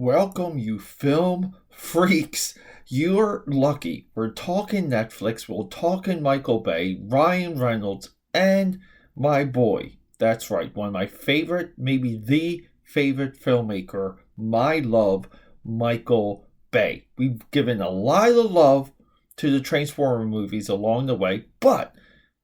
Welcome, you film freaks. You're lucky. We're talking Netflix, we're talking Michael Bay, Ryan Reynolds, and my boy. That's right, one of my favorite, maybe the favorite filmmaker, my love, Michael Bay. We've given a lot of love to the Transformer movies along the way, but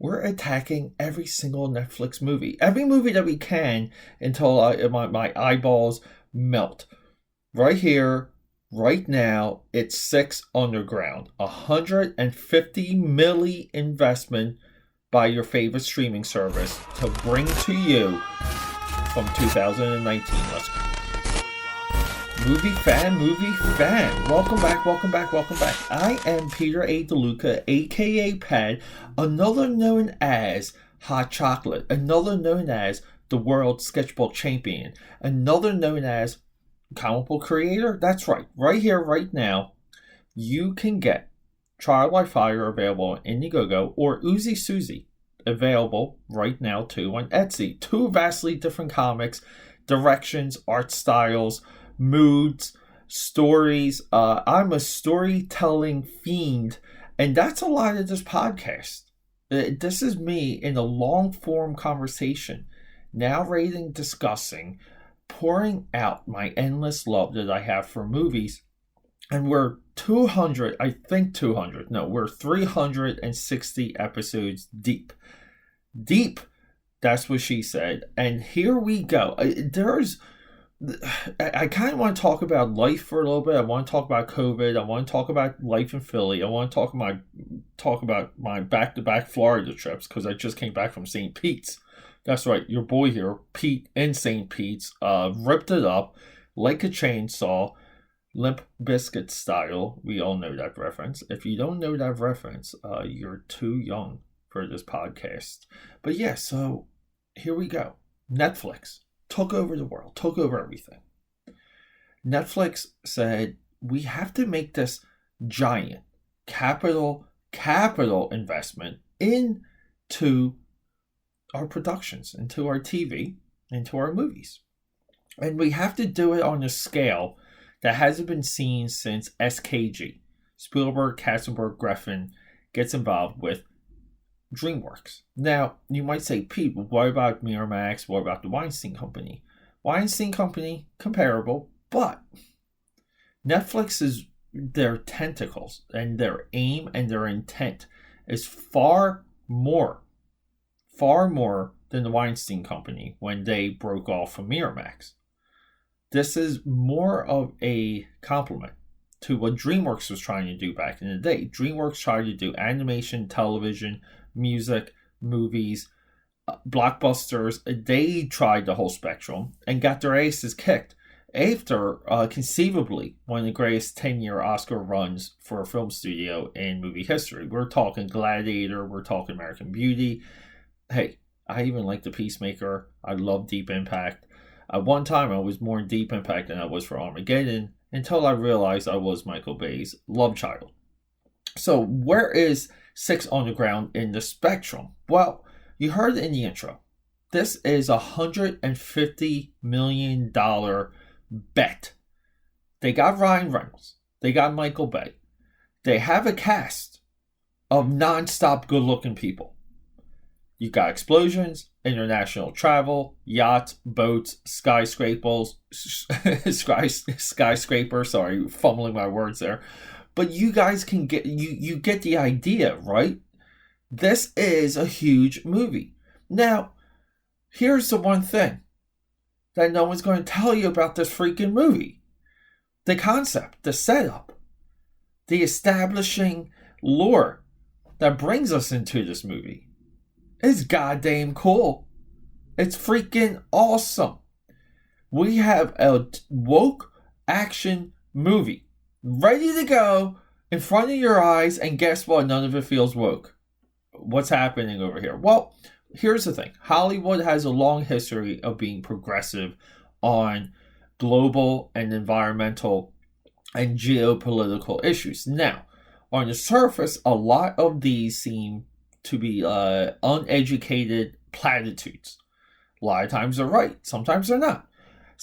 we're attacking every single Netflix movie, every movie that we can until my eyeballs melt. Right here, right now, it's Six Underground. 150 milli investment by your favorite streaming service to bring to you from 2019. Let's go. Movie fan. Welcome back. I am Peter A. DeLuca, aka Pad, another known as Hot Chocolate, another known as the World Sketchbook Champion, another known as comic book creator. That's right here, right now, you can get Trial by Fire available on Indiegogo or Uzi Suzy available right now too on Etsy. Two vastly different comics, directions, art styles, moods, stories. I'm a storytelling fiend, and that's a lot of this podcast. This is me in a long form conversation, narrating, discussing, pouring out my endless love that I have for movies. And we're 360 episodes deep. That's what she said. And here we go. I kind of want to talk about life for a little bit. I want to talk about COVID. I want to talk about life in Philly. I want to talk about my back-to-back Florida trips, because I just came back from St. Pete's. That's right, your boy here, Pete in St. Pete's, ripped it up like a chainsaw, Limp Bizkit style. We all know that reference. If you don't know that reference, you're too young for this podcast. But yeah, so here we go. Netflix took over the world, took over everything. Netflix said, we have to make this giant capital investment into our productions, into our TV, into our movies. And we have to do it on a scale that hasn't been seen since SKG. Spielberg, Katzenberg, Geffen gets involved with DreamWorks. Now, you might say, Pete, what about Miramax? What about the Weinstein Company? Weinstein Company, comparable, but Netflix is their tentacles and their aim and their intent is far more than the Weinstein Company when they broke off from Miramax. This is more of a compliment to what DreamWorks was trying to do back in the day. DreamWorks tried to do animation, television, music, movies, blockbusters. They tried the whole spectrum and got their asses kicked after conceivably one of the greatest 10-year Oscar runs for a film studio in movie history. We're talking Gladiator, we're talking American Beauty. Hey, I even like The Peacemaker. I love Deep Impact. At one time, I was more in Deep Impact than I was for Armageddon, until I realized I was Michael Bay's love child. So where is Six Underground in the spectrum? Well, you heard it in the intro. This is a $150 million bet. They got Ryan Reynolds. They got Michael Bay. They have a cast of non-stop good-looking people. You got explosions, international travel, yachts, boats, skyscrapers. Sorry, fumbling my words there. But you guys can get you get the idea, right? This is a huge movie. Now, here's the one thing that no one's going to tell you about this freaking movie. The concept, the setup, the establishing lore that brings us into this movie. It's goddamn cool. It's freaking awesome. We have a woke action movie ready to go in front of your eyes, and guess what? None of it feels woke. What's happening over here? Well, here's the thing. Hollywood has a long history of being progressive on global and environmental and geopolitical issues. Now, on the surface, a lot of these seem to be uneducated platitudes. A lot of times they're right, sometimes they're not.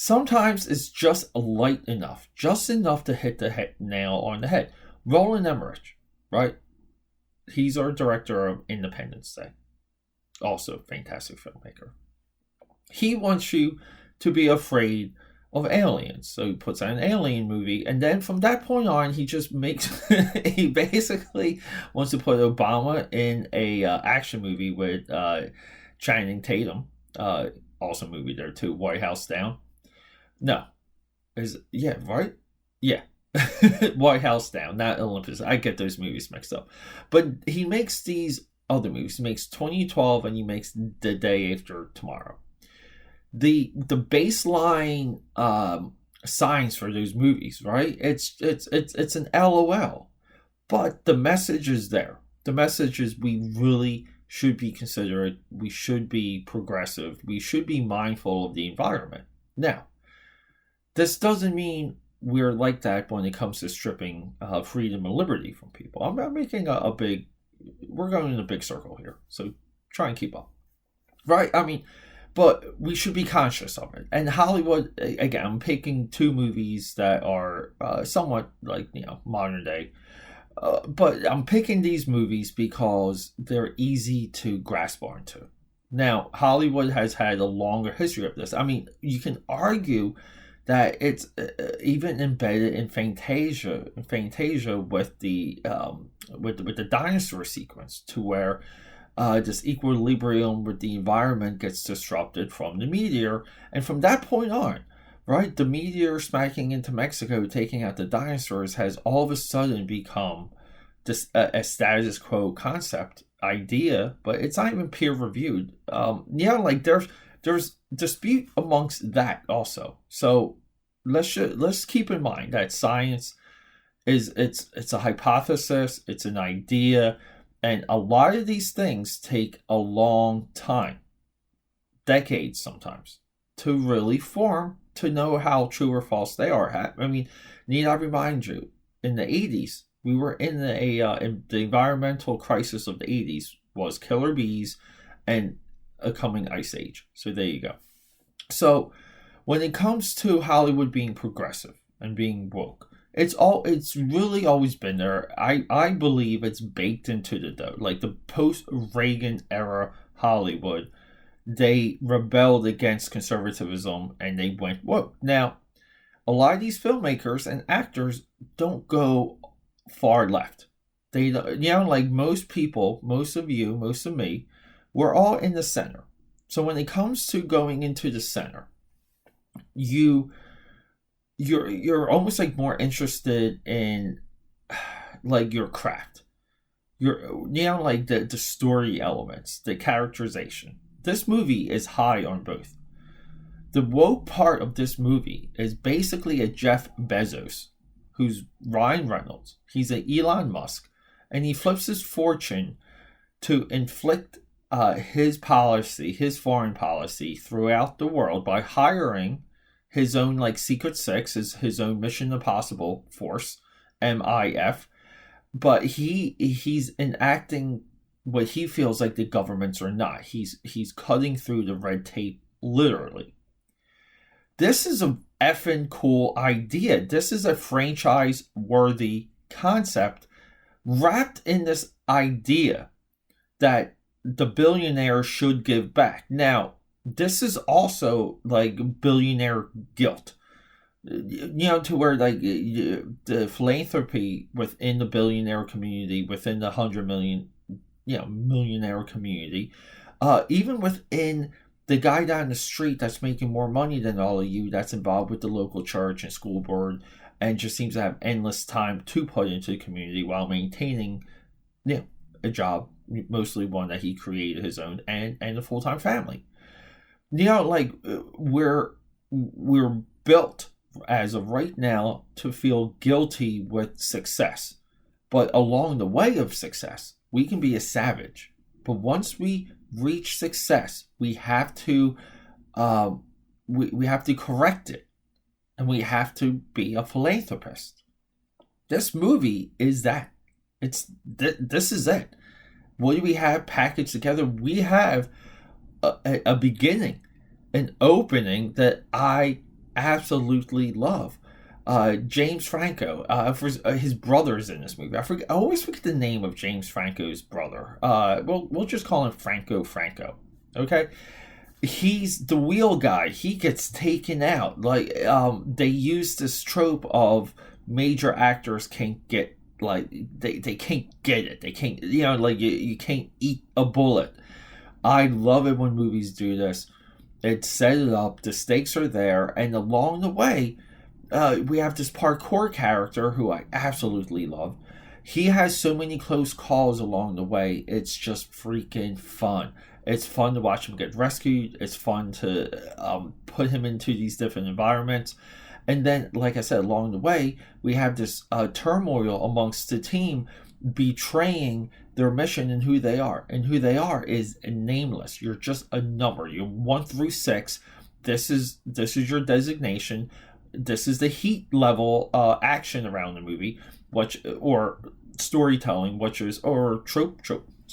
Sometimes it's just light enough, just enough to hit the nail on the head. Roland Emmerich, right? He's our director of Independence Day, also a fantastic filmmaker. He wants you to be afraid of aliens. So he puts out an alien movie, and then from that point on, he just makes he basically wants to put Obama in a action movie with Channing Tatum. Awesome movie there too. White House Down. No, is yeah right? Yeah. White House Down, not Olympus. I get those movies mixed up. But he makes these other movies. He makes 2012 and he makes The Day After Tomorrow. The baseline signs for those movies, right? It's an LOL, but the message is there. The message is we really should be considerate. We should be progressive. We should be mindful of the environment. Now, this doesn't mean we're like that when it comes to stripping freedom and liberty from people. I'm making a big, we're going in a big circle here, so try and keep up, right? I mean, but we should be conscious of it. And Hollywood, again, I'm picking two movies that are somewhat like, modern day. But I'm picking these movies because they're easy to grasp onto. Now, Hollywood has had a longer history of this. I mean, you can argue that it's even embedded in Fantasia with the dinosaur sequence, to where this equilibrium with the environment gets disrupted from the meteor, and from that point on, right, the meteor smacking into Mexico, taking out the dinosaurs, has all of a sudden become this a status quo concept idea, but it's not even peer reviewed. Like there's dispute amongst that also. So let's keep in mind that science it's a hypothesis, it's an idea, and a lot of these things take a long time, decades sometimes, to really form, to know how true or false they are. I mean, need I remind you, in the 80s, we were in the environmental crisis of the 80s was killer bees and a coming ice age. So there you go. So when it comes to Hollywood being progressive and being woke, it's really always been there. I believe it's baked into the dough. Like the post-Reagan era Hollywood, they rebelled against conservatism and they went woke. Now, a lot of these filmmakers and actors don't go far left. They, like most people, most of you, most of me, we're all in the center. So when it comes to going into the center, you're almost like more interested in like your craft. You're like the story elements, the characterization. This movie is high on both. The woke part of this movie is basically a Jeff Bezos, who's Ryan Reynolds. He's an Elon Musk, and he flips his fortune to inflict his policy, his foreign policy throughout the world by hiring his own like Secret Six, his own Mission Impossible force, MIF. But he's enacting what he feels like the governments are not. He's cutting through the red tape, literally. This is a effing cool idea. This is a franchise-worthy concept wrapped in this idea that the billionaire should give back. Now, this is also like billionaire guilt. To where like the philanthropy within the billionaire community, within the 100 million, millionaire community, even within the guy down the street that's making more money than all of you, that's involved with the local church and school board, and just seems to have endless time to put into the community while maintaining, a job, mostly one that he created his own, and a full-time family. Like we're built as of right now to feel guilty with success, but along the way of success, we can be a savage. But once we reach success, we have to we have to correct it, and we have to be a philanthropist. This movie is that. This is it. What do we have packaged together? We have a beginning, an opening that I absolutely love. James Franco, for his brother's in this movie. I always forget the name of James Franco's brother. We'll just call him Franco. Okay, he's the wheel guy. He gets taken out. Like, they use this trope of major actors can't get, like, they can't get it. They can't, like, you can't eat a bullet. I love it when movies do this. It set it up. The stakes are there, and along the way, we have this parkour character who I absolutely love. He has so many close calls along the way. It's just freaking fun. It's fun to watch him get rescued. It's fun to put him into these different environments. And then, like I said, along the way, we have this turmoil amongst the team betraying their mission and who they are. And who they are is nameless. You're just a number. You're 1 through 6. This is your designation. This is the heat level action around the movie, or storytelling, or trope.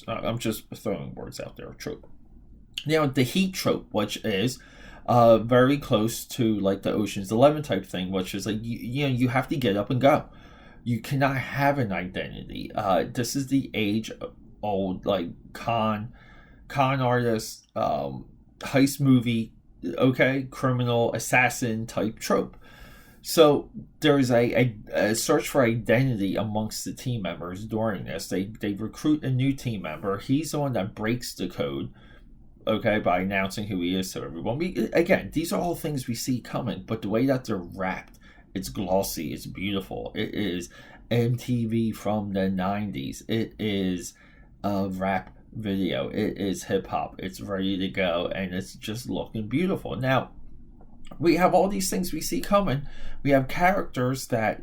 I'm just throwing words out there. Trope. Now, the heat trope, which is very close to like the Ocean's 11 type thing, which is like you have to get up and go. You cannot have an identity. This is the age old like con artist, heist movie, okay, criminal assassin type trope. So there's a search for identity amongst the team members during this. They recruit a new team member. He's the one that breaks the code, okay, by announcing who he is to everyone. Again, these are all things we see coming, but the way that they're wrapped, it's glossy, it's beautiful. It is MTV from the 90s. It is a rap video. It is hip-hop. It's ready to go, and it's just looking beautiful. Now, we have all these things we see coming. We have characters that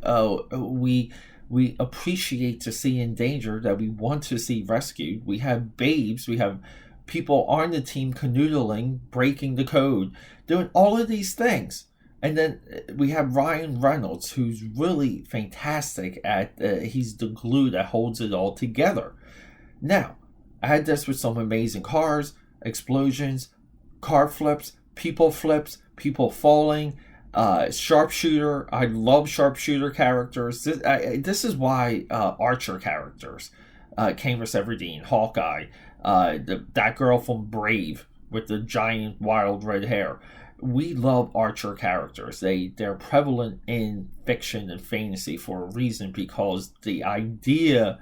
we appreciate to see in danger, that we want to see rescued. We have babes. We have people on the team canoodling, breaking the code, doing all of these things. And then we have Ryan Reynolds, who's really fantastic at, he's the glue that holds it all together. Now, add this with some amazing cars, explosions, car flips, people falling, sharpshooter. I love sharpshooter characters. This is why Archer characters, Camus Everdeen, Hawkeye, that girl from Brave with the giant wild red hair. We love Archer characters. They're prevalent in fiction and fantasy for a reason, because the idea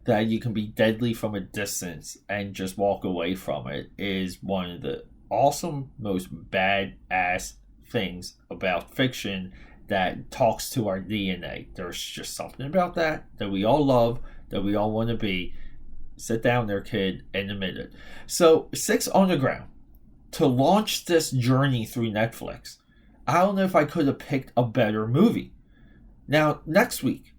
that you can be deadly from a distance and just walk away from it is one of the awesome, most badass things about fiction that talks to our DNA. There's just something about that we all love, that we all want to be. Sit down there, kid, and admit it. So, 6 Underground, to launch this journey through Netflix, I don't know if I could have picked a better movie. Not next week,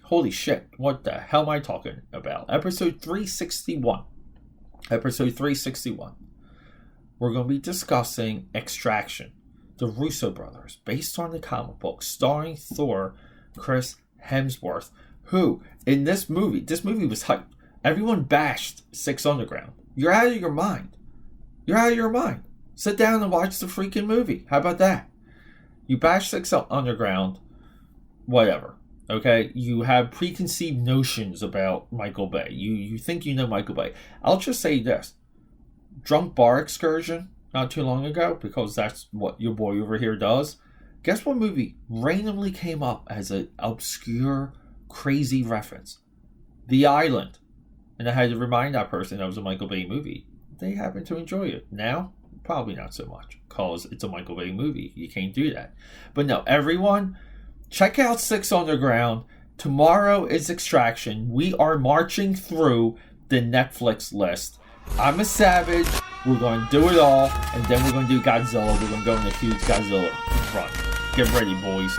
holy shit, what the hell am I talking about? Episode 361, we're going to be discussing Extraction, the Russo brothers, based on the comic book, starring Thor, Chris Hemsworth, who, in this movie was hyped. Everyone bashed 6 Underground. You're out of your mind. Sit down and watch the freaking movie. How about that? You bash 6 Underground, whatever. Okay? You have preconceived notions about Michael Bay. You think you know Michael Bay. I'll just say this. Drunk bar excursion not too long ago, because that's what your boy over here does. Guess what movie randomly came up as an obscure, crazy reference? The Island. And I had to remind that person that was a Michael Bay movie. They happen to enjoy it. Now, probably not so much, because it's a Michael Bay movie. You can't do that. But no, everyone, check out 6 Underground. Tomorrow is Extraction. We are marching through the Netflix list. I'm a savage. We're going to do it all. And then we're going to do Godzilla. We're going to go in a huge Godzilla run. Get ready, boys.